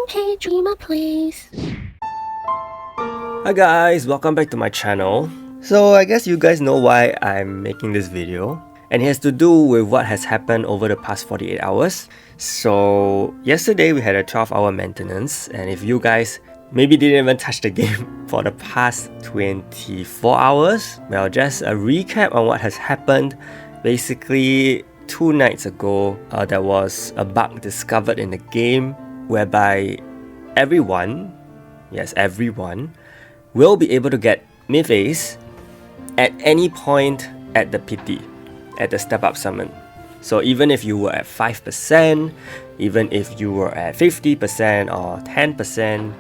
Okay, dreamer please. Hi guys, welcome back to my channel. So I guess you guys know why I'm making this video, and it has to do with what has happened over the past 48 hours. So yesterday we had a 12-hour maintenance, and if you guys maybe didn't even touch the game for the past 24 hours, well, just a recap on what has happened. Basically, 2 nights ago, there was a bug discovered in the game whereby everyone, yes everyone, will be able to get Myth Ace at any point at the PT, at the step up summon. So even if you were at 5%, even if you were at 50% or 10%,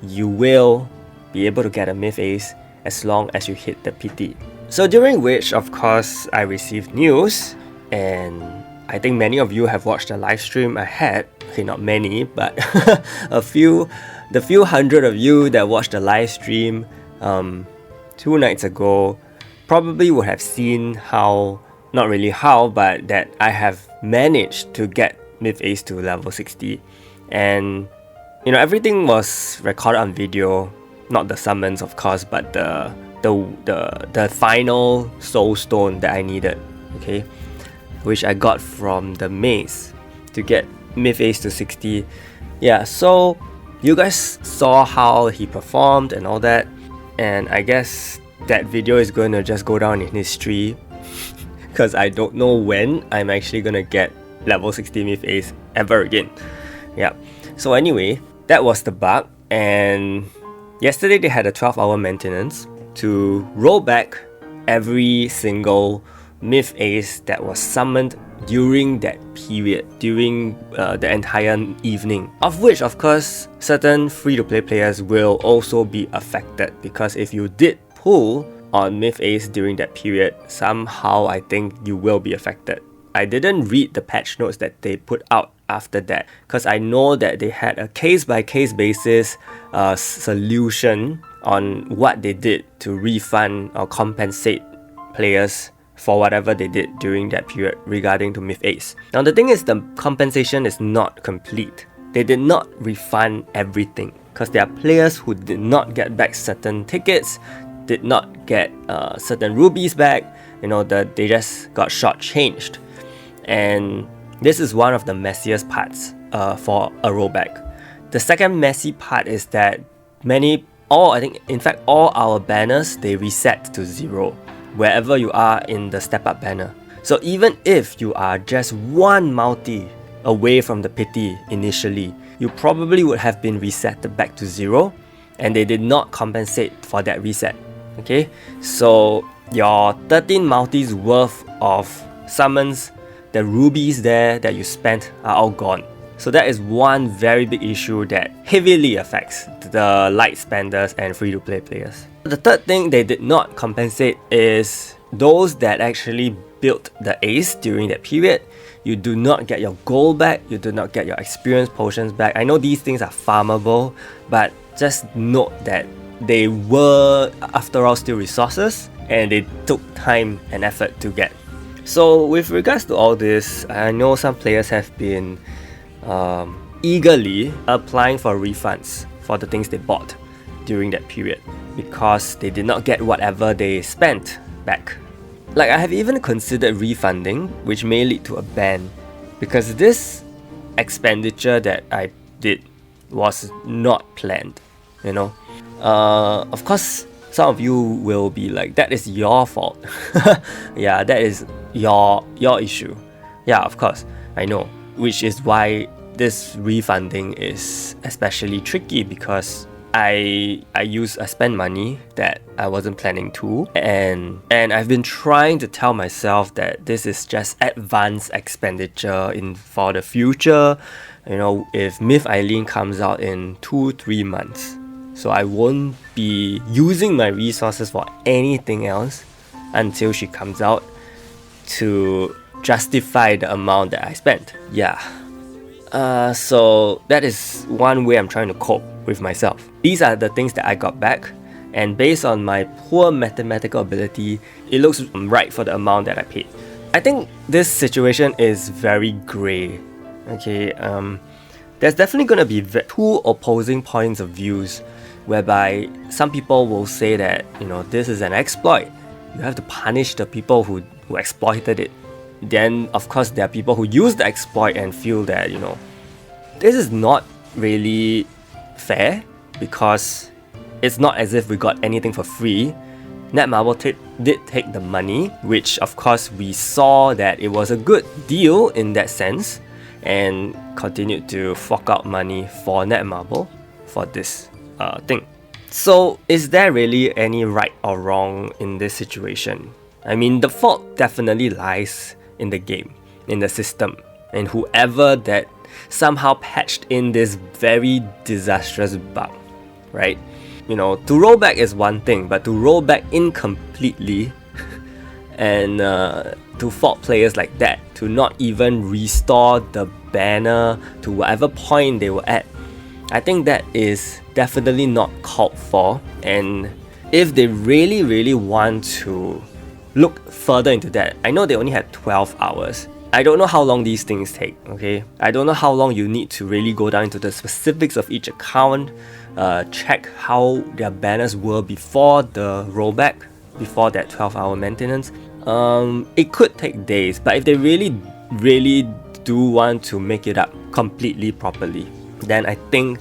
you will be able to get a Myth Ace as long as you hit the PT. So during which, of course, I received news, and I think many of you have watched the live stream I had. Okay, not many, but the few hundred of you that watched the live stream 2 nights ago probably would have seen how, not really how, but that I have managed to get Myth Ace to level 60. And you know, everything was recorded on video, not the summons of course, but the final soul stone that I needed, okay, which I got from the maze to get Myth Ace to 60. Yeah, so you guys saw how he performed and all that, and I guess that video is going to just go down in history because I don't know when I'm actually going to get level 60 Myth Ace ever again. Yeah, so anyway, that was the bug, and yesterday they had a 12-hour maintenance to roll back every single Myth Ace that was summoned during that period, during the entire evening, of which of course certain free-to-play players will also be affected, because if you did pull on Myth Ace during that period, somehow I think you will be affected. I didn't read the patch notes that they put out after that, because I know that they had a case-by-case basis solution on what they did to refund or compensate players for whatever they did during that period regarding to Myth Ace. Now the thing is, the compensation is not complete. They did not refund everything, because there are players who did not get back certain tickets, did not get certain rubies back, you know, that they just got shortchanged. And this is one of the messiest parts for a rollback. The second messy part is that all our banners, they reset to 0 wherever you are in the step up banner. So even if you are just one multi away from the pity initially, you probably would have been reset back to 0, and they did not compensate for that reset. Okay, so your 13 multis worth of summons, the rubies there that you spent, are all gone. So that is one very big issue that heavily affects the light spenders and free-to-play players. The third thing they did not compensate is those that actually built the ace during that period. You do not get your gold back, you do not get your experience potions back. I know these things are farmable, but just note that they were, after all, still resources, and they took time and effort to get. So with regards to all this, I know some players have been eagerly applying for refunds for the things they bought during that period, because they did not get whatever they spent back. Like, I have even considered refunding, which may lead to a ban, because this expenditure that I did was not planned, you know. Of course, some of you will be like, that is your fault. Yeah, that is your issue. Yeah, of course, I know. Which is why this refunding is especially tricky, because I spend money that I wasn't planning to, and I've been trying to tell myself that this is just advanced expenditure for the future. You know, if Myth Eileen comes out in 2-3 months, so I won't be using my resources for anything else until she comes out to justify the amount that I spent. Yeah. So that is one way I'm trying to cope with myself. These are the things that I got back, and based on my poor mathematical ability, it looks right for the amount that I paid. I think this situation is very grey. Okay, there's definitely going to be two opposing points of views, whereby some people will say that, this is an exploit. You have to punish the people who exploited it. Then, of course, there are people who use the exploit and feel that, this is not really fair, because it's not as if we got anything for free. Netmarble did take the money, which of course we saw that it was a good deal in that sense, and continued to fork out money for Netmarble for this thing. So is there really any right or wrong in this situation? I mean, the fault definitely lies in the game, in the system, and whoever that somehow patched in this very disastrous bug, right? To roll back is one thing, but to roll back incompletely and to fault players like that, to not even restore the banner to whatever point they were at, I think that is definitely not called for. And if they really, really want to look further into that, I know they only had 12 hours. I don't know how long these things take, okay? I don't know how long you need to really go down into the specifics of each account, check how their banners were before the rollback, before that 12-hour maintenance. It could take days, but if they really, really do want to make it up completely properly, then I think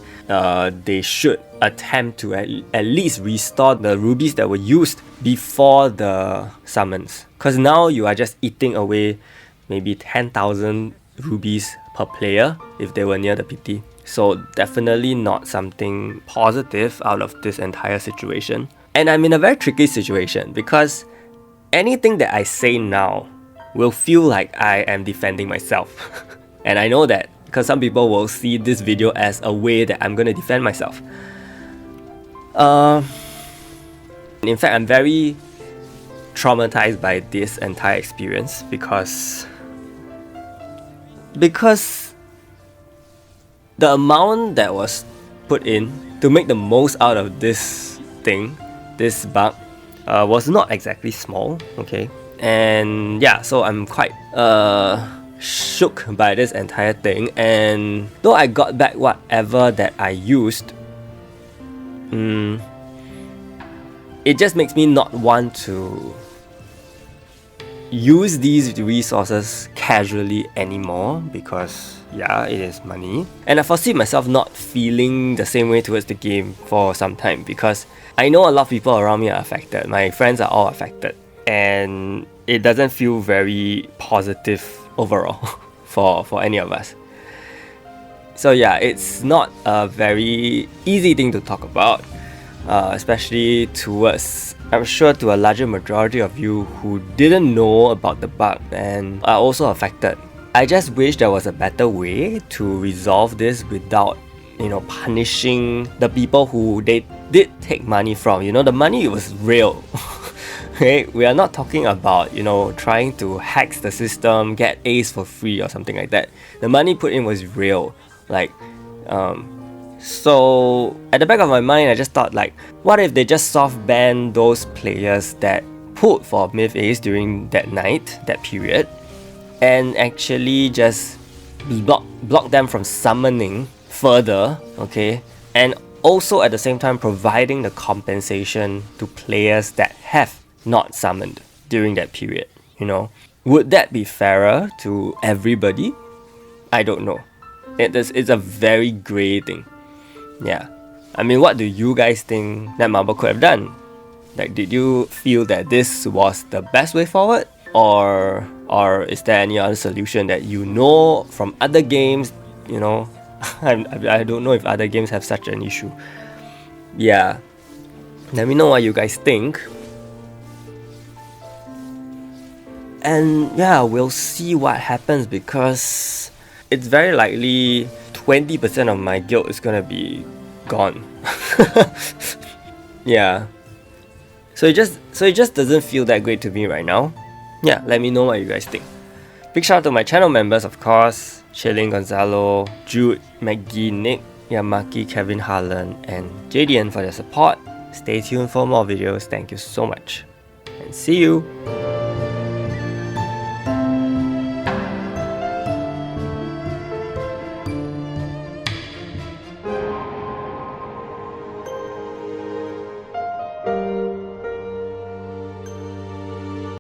they should attempt to at least restore the rubies that were used before the summons. Because now you are just eating away maybe 10,000 rubies per player if they were near the PT. So definitely not something positive out of this entire situation. And I'm in a very tricky situation, because anything that I say now will feel like I am defending myself. And I know that, because some people will see this video as a way that I'm going to defend myself. In fact, I'm very traumatized by this entire experience, because the amount that was put in to make the most out of this thing, this bug, was not exactly small, okay? And yeah, so I'm quite shook by this entire thing. And though I got back whatever that I used, it just makes me not want to use these resources casually anymore, because yeah, it is money. And I foresee myself not feeling the same way towards the game for some time, because I know a lot of people around me are affected. My friends are all affected, and it doesn't feel very positive overall for any of us. So yeah, it's not a very easy thing to talk about, especially towards, I'm sure, to a larger majority of you who didn't know about the bug and are also affected. I just wish there was a better way to resolve this without, punishing the people who they did take money from. The money was real. Okay? We are not talking about, trying to hack the system, get A's for free or something like that. The money put in was real. So at the back of my mind, I just thought, what if they just soft ban those players that pulled for Myth A's during that night, that period, and actually just block them from summoning further, okay? And also at the same time providing the compensation to players that have not summoned during that period, Would that be fairer to everybody? I don't know. It's a very grey thing. Yeah. I mean, what do you guys think Netmarble could have done? Did you feel that this was the best way forward? Or is there any other solution that you know from other games? I don't know if other games have such an issue. Yeah. Let me know what you guys think. And yeah, we'll see what happens, because it's very likely 20% of my guild is gonna be gone. Yeah. So it just doesn't feel that great to me right now. Yeah, let me know what you guys think. Big shout out to my channel members, of course: Celion, Gonzalo, Jude, McGee, Nick, Yamaki, Kevin, Harlan, and JDN for their support. Stay tuned for more videos. Thank you so much, and see you!